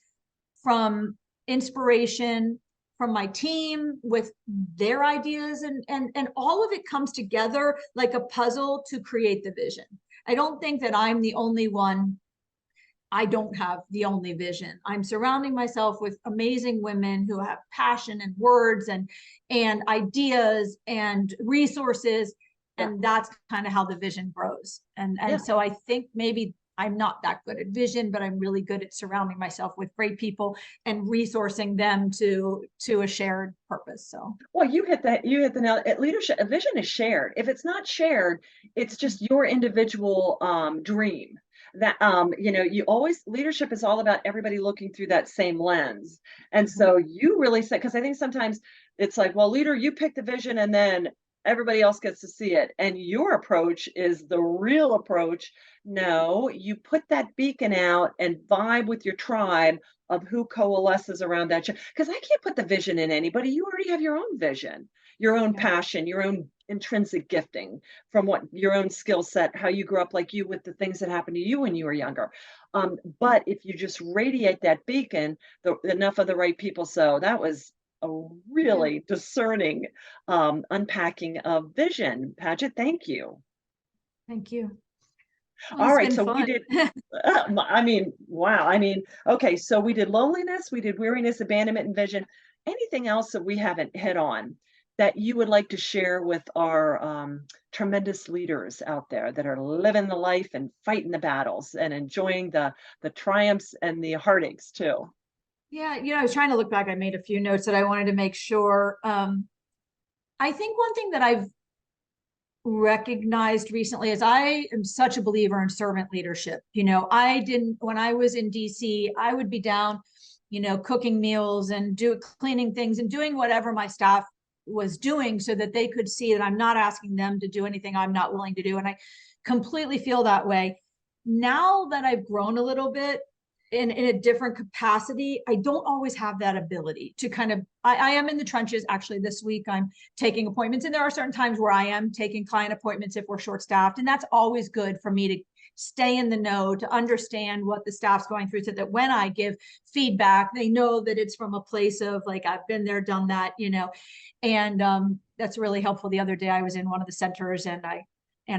S3: from inspiration from my team with their ideas, and all of it comes together like a puzzle to create the vision. I don't think that I'm the only one. I don't have the only vision. I'm surrounding myself with amazing women who have passion and words and ideas and resources.
S2: Yeah.
S3: And that's kind of how the vision grows.
S2: Yeah.
S3: And so I think maybe I'm not that good at vision, but I'm really good at surrounding myself with great people and resourcing them to a shared purpose. So
S2: Well, you hit the nail. Leadership, a vision is shared. If it's not shared, it's just your individual dream. That you always, leadership is all about everybody looking through that same lens. And so you really said, because I think sometimes it's like, well, leader, you pick the vision and then everybody else gets to see it. And your approach is the real approach. No, you put that beacon out and vibe with your tribe of who coalesces around that. Because I can't put the vision in anybody. You already have your own vision. your own
S3: Yeah.
S2: passion, your own intrinsic gifting from what your own skill set, how you grew up, like you, with the things that happened to you when you were younger. But if you just radiate that beacon, enough of the right people. So that was a
S3: Yeah.
S2: really discerning unpacking of vision. Paget, thank you.
S3: Thank you. Well,
S2: All
S3: it's
S2: right,
S3: been
S2: so we
S3: fun.
S2: did, I mean, wow. I mean, okay, so we did loneliness, we did weariness, abandonment, and vision. Anything else that we haven't hit on that you would like to share with our tremendous leaders out there that are living the life and fighting the battles and enjoying the triumphs and the heartaches too?
S3: Yeah, I was trying to look back. I made a few notes that I wanted to make sure. I think one thing that I've recognized recently is I am such a believer in servant leadership. When I was in DC, I would be down, cooking meals and cleaning things and doing whatever my staff was doing so that they could see that I'm not asking them to do anything I'm not willing to do. And I completely feel that way. Now that I've grown a little bit in a different capacity, I don't always have that ability to kind of, I am in the trenches. Actually, this week I'm taking appointments, and there are certain times where I am taking client appointments if we're short staffed. And that's always good for me to stay in the know, to understand what the staff's going through, so that when I give feedback, they know that it's from a place of like, I've been there, done that, and that's really helpful. The other day I was in one of the centers, and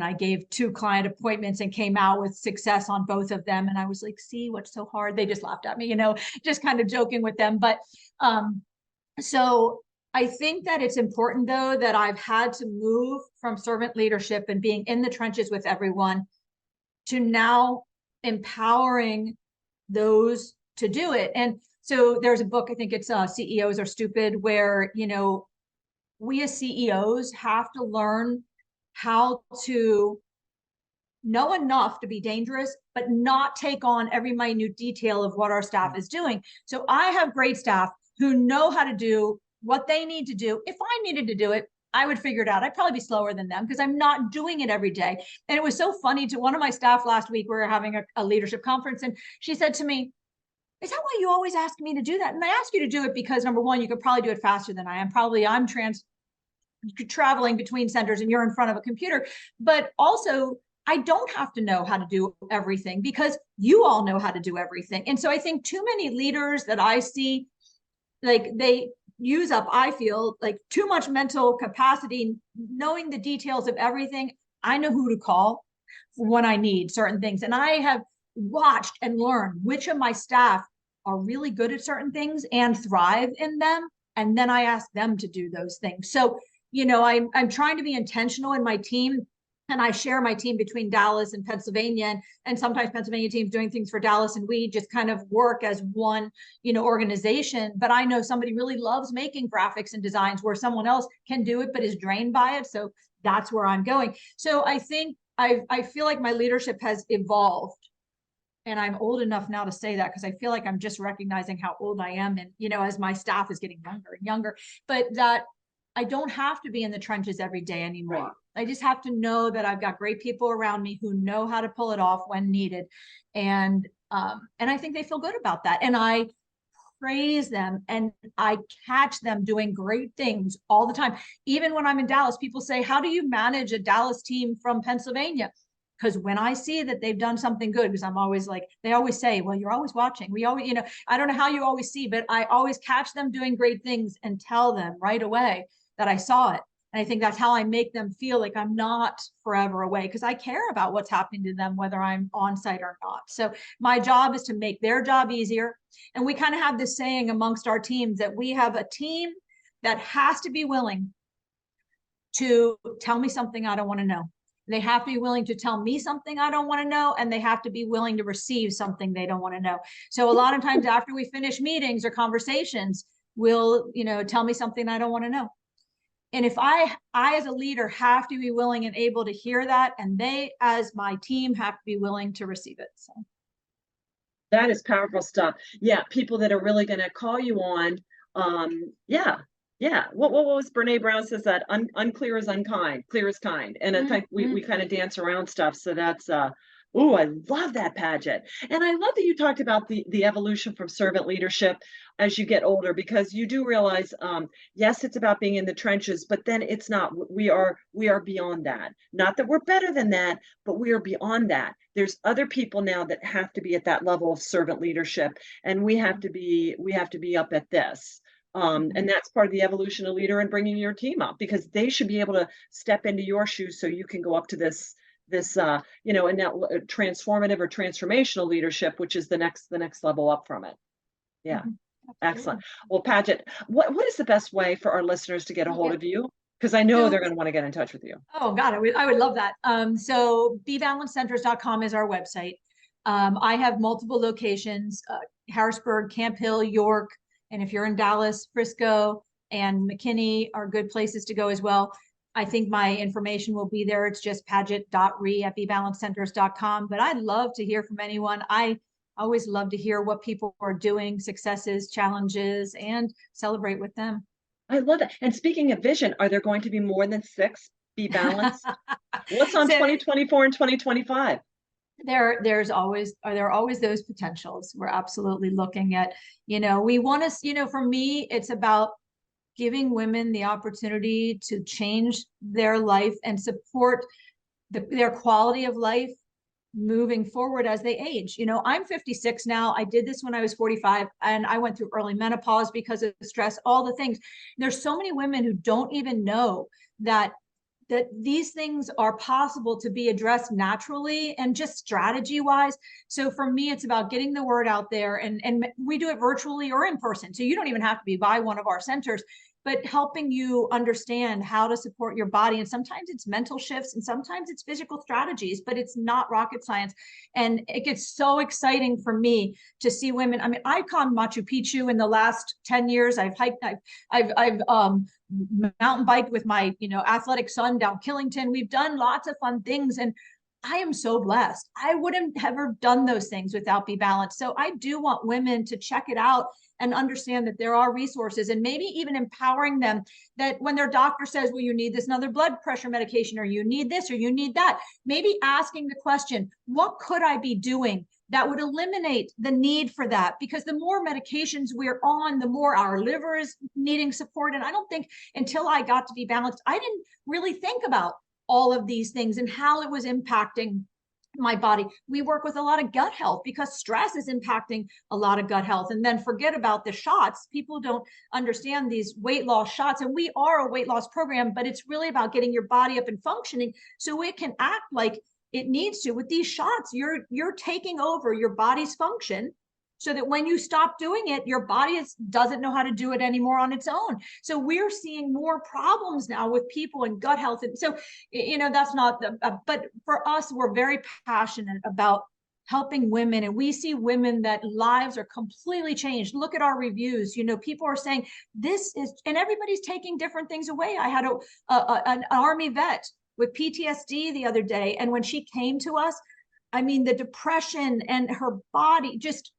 S3: I gave 2 client appointments and came out with success on both of them. And I was like, see, what's so hard? They just laughed at me, just kind of joking with them. But so I think that it's important, though, that I've had to move from servant leadership and being in the trenches with everyone to now empowering those to do it. And so there's a book, I think it's CEOs Are Stupid, where, we as CEOs have to learn how to know enough to be dangerous, but not take on every minute detail of what our staff is doing. So I have great staff who know how to do what they need to do. If I needed to do it, I would figure it out. I'd probably be slower than them because I'm not doing it every day. And it was so funny, to one of my staff last week, we were having a leadership conference, and she said to me, is that why you always ask me to do that? And I ask you to do it because, number one, you could probably do it faster than I am. I'm traveling between centers and you're in front of a computer. But also, I don't have to know how to do everything because you all know how to do everything. And so I think too many leaders that I see, like, they use up, I feel like, too much mental capacity, knowing the details of everything. I know who to call when I need certain things. And I have watched and learned which of my staff are really good at certain things and thrive in them. And then I ask them to do those things. So, I'm trying to be intentional in my team, and I share my team between Dallas and Pennsylvania, and sometimes Pennsylvania teams doing things for Dallas, and we just kind of work as one, organization. But I know somebody really loves making graphics and designs where someone else can do it, but is drained by it. So that's where I'm going. So I think I feel like my leadership has evolved, and I'm old enough now to say that because I feel like I'm just recognizing how old I am. And, as my staff is getting younger and younger, but that I don't have to be in the trenches every day anymore. Right. I just have to know that I've got great people around me who know how to pull it off when needed. And I think they feel good about that. And I praise them, and I catch them doing great things all the time. Even when I'm in Dallas, people say, how do you manage a Dallas team from Pennsylvania? Because when I see that they've done something good, because I'm always like, they always say, well, you're always watching. We always, I don't know how you always see, but I always catch them doing great things and tell them right away that I saw it. And I think that's how I make them feel like I'm not forever away, because I care about what's happening to them, whether I'm on site or not. So my job is to make their job easier. And we kind of have this saying amongst our teams that we have a team that has to be willing to tell me something I don't want to know. They have to be willing to tell me something I don't want to know, and they have to be willing to receive something they don't want to know. So a lot of times after we finish meetings or conversations, we'll, tell me something I don't want to know. And if I as a leader have to be willing and able to hear that, and they as my team have to be willing to receive it. So
S2: that is powerful stuff. Yeah, people that are really going to call you on. Yeah. What was Brene Brown says that unclear is unkind, clear is kind, and I think we kind of dance around stuff. So that's Oh, I love that, Paget. And I love that you talked about the evolution from servant leadership as you get older, because you do realize, yes, it's about being in the trenches, but then it's not. We are beyond that. Not that we're better than that, but we are beyond that. There's other people now that have to be at that level of servant leadership, and we have to be up at this. And that's part of the evolution of leader and bringing your team up, because they should be able to step into your shoes so you can go up to this, and now transformative or transformational leadership, which is the next level up from it. Yeah.
S3: Mhm.
S2: Excellent.
S3: Absolutely.
S2: Well, Paget, what is the best way for our listeners to get a hold
S3: Okay.
S2: of you? Because I know
S3: So
S2: they're going to want to get in touch with you.
S3: Oh God, I would love that. So BeBalancedCenters.com is our website. I have multiple locations, Harrisburg, Camp Hill, York, and if you're in Dallas, Frisco and McKinney are good places to go as well. I think my information will be there. It's just paget.rhee at BeBalancedCenters.com. But I'd love to hear from anyone. I always love to hear what people are doing, successes, challenges, and celebrate with them.
S2: I love that. And speaking of vision, are there going to be more than six Be Balanced? What's on
S3: So
S2: 2024 and 2025?
S3: There are always those potentials. We're absolutely looking at, we want to, for me, it's about giving women the opportunity to change their life and support their quality of life moving forward as they age. I'm 56 now. I did this when I was 45, and I went through early menopause because of stress, all the things. There's so many women who don't even know that these things are possible to be addressed naturally and just strategy wise. So for me, it's about getting the word out there, and we do it virtually or in person. So you don't even have to be by one of our centers, but helping you understand how to support your body. And sometimes it's mental shifts and sometimes it's physical strategies, but it's not rocket science. And it gets so exciting for me to see women. I mean, I've gone Machu Picchu in the last 10 years. I've hiked, I've mountain biked with my, athletic son down Killington. We've done lots of fun things. And I am so blessed. I wouldn't have ever done those things without Be Balanced. So I do want women to check it out and understand that there are resources, and maybe even empowering them that when their doctor says, well, you need this another blood pressure medication, or you need this, or you need that, maybe asking the question, what could I be doing that would eliminate the need for that? Because the more medications we're on, the more our liver is needing support. And I don't think until I got to Be Balanced, I didn't really think about all of these things and how it was impacting my body. We work with a lot of gut health because stress is impacting a lot of gut health. And then forget about the shots. People don't understand these weight loss shots. And we are a weight loss program, but it's really about getting your body up and functioning so it can act like it needs to. With these shots, you're taking over your body's function so that when you stop doing it, your body doesn't know how to do it anymore on its own. So we're seeing more problems now with people and gut health. And so, that's not but for us, we're very passionate about helping women, and we see women that lives are completely changed. Look at our reviews. People are saying this is, and everybody's taking different things away. I had an Army vet with PTSD the other day, and when she came to us, I mean, the depression and her body just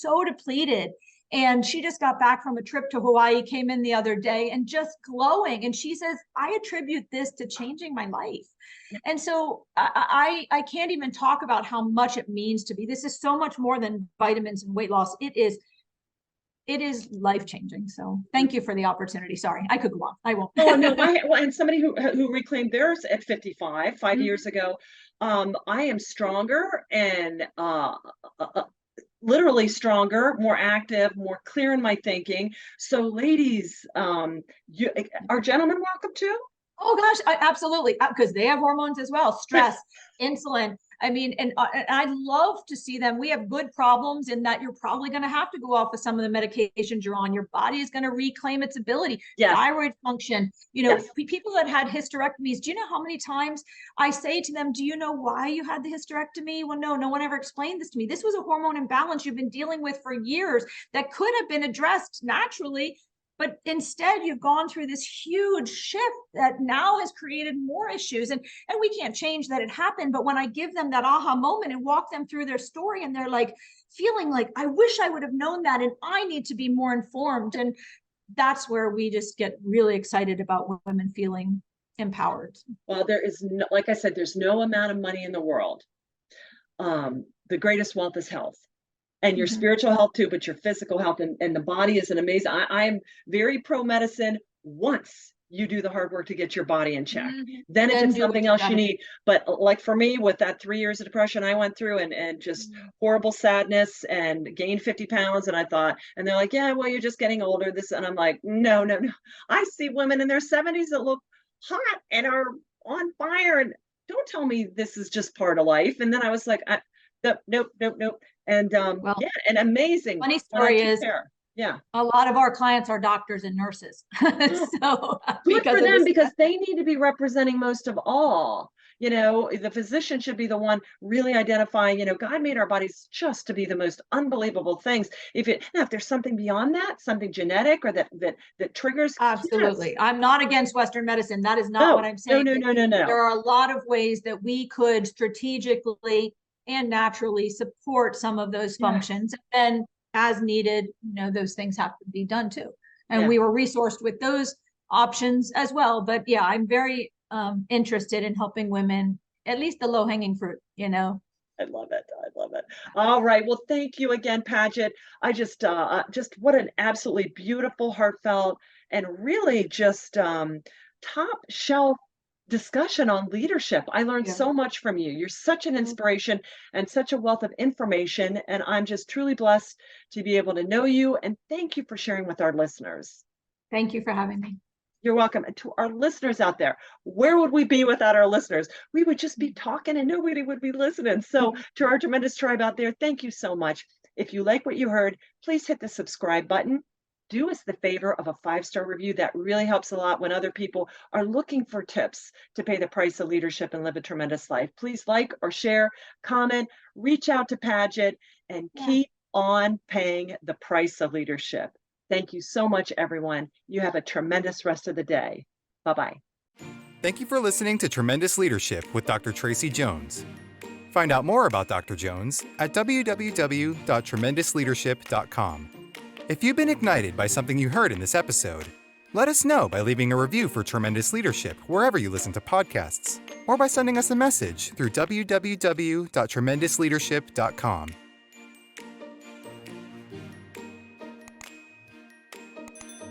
S3: so depleted. And she just got back from a trip to Hawaii, came in the other day and just glowing. And she says, I attribute this to changing my life. And so I can't even talk about how much it means to be. This is so much more than vitamins and weight loss. It is life-changing. So thank you for the opportunity. Sorry, I could go on. I won't.
S2: Oh, no, and somebody who reclaimed theirs at 55, 5 years ago. I am stronger and literally stronger, more active, more clear in my thinking. So ladies, are gentlemen welcome too?
S3: Oh gosh, absolutely, because they have hormones as well, stress, insulin. I mean, and I'd love to see them. We have good problems in that you're probably going to have to go off of some of the medications you're on. Your body is going to reclaim its ability.
S2: Yes.
S3: Thyroid function.
S2: Yes.
S3: People that had hysterectomies, do you know how many times I say to them, do you know why you had the hysterectomy? Well, no one ever explained this to me. This was a hormone imbalance you've been dealing with for years that could have been addressed naturally. But instead, you've gone through this huge shift that now has created more issues. And we can't change that it happened. But when I give them that aha moment and walk them through their story, and they're like feeling like, I wish I would have known that, and I need to be more informed. And that's where we just get really excited about women feeling empowered.
S2: Well, there is no, like I said, there's no amount of money in the world the greatest wealth is health. And your
S3: Mhm.
S2: spiritual health too, but your physical health and the body is an amazing. I am very pro medicine once you do the hard work to get your body in check.
S3: Mhm.
S2: Then if
S3: Then
S2: it's
S3: do what
S2: something
S3: you
S2: else you
S3: gotta do.
S2: need, but like for me, with that 3 years of depression I went through and just
S3: Mhm.
S2: horrible sadness and gained 50 pounds, and I thought, and they're like, yeah, well, you're just getting older. This, and I'm like, no, no, no. I see women in their 70s that look hot and are on fire, and don't tell me this is just part of life. And then I was like, nope, nope, nope, nope. And
S3: Well,
S2: yeah, and amazing
S3: funny
S2: when I
S3: story
S2: took
S3: is
S2: care. Yeah.
S3: a lot of our clients are doctors and nurses. So
S2: Good
S3: because
S2: for
S3: of
S2: them
S3: this.
S2: because they need to be representing most of all. You know, the physician should be the one really identifying, God made our bodies just to be the most unbelievable things. If there's something beyond that, something genetic or that triggers, yes.
S3: Absolutely. I'm not against Western medicine. That is not what
S2: No,
S3: I'm
S2: no,
S3: saying.
S2: no,
S3: But
S2: no, no,
S3: there
S2: no.
S3: are a lot of ways that we could strategically and naturally support some of those
S2: Yes.
S3: functions. And as needed, those things have to be done too. And
S2: Yeah.
S3: we were resourced with those options as well. But yeah, I'm very interested in helping women, at least the low hanging fruit.
S2: I love it. I love it. All right. Well, thank you again, Paget. I just what an absolutely beautiful, heartfelt, and really just top shelf discussion on leadership. I learned
S3: Yeah.
S2: so much from you. You're such an
S3: Well,
S2: inspiration and such a wealth of information. And I'm just truly blessed to be able to know you. And thank you for sharing with our listeners.
S3: thank you for having me.
S2: You're welcome. And to our listeners out there, where would we be without our listeners? We would just be talking and nobody would be listening. So, to our tremendous tribe out there, thank you so much. If you like what you heard, please hit the subscribe button. Do us the favor of a 5-star review. That really helps a lot when other people are looking for tips to pay the price of leadership and live a tremendous life. Please like or share, comment, reach out to Paget, and
S3: Yeah.
S2: keep on paying the price of leadership. Thank you so much, everyone. You have a tremendous rest of the day. Bye-bye.
S1: Thank you for listening to Tremendous Leadership with Dr. Tracy Jones. Find out more about Dr. Jones at www.tremendousleadership.com. If you've been ignited by something you heard in this episode, let us know by leaving a review for Tremendous Leadership wherever you listen to podcasts, or by sending us a message through www.tremendousleadership.com.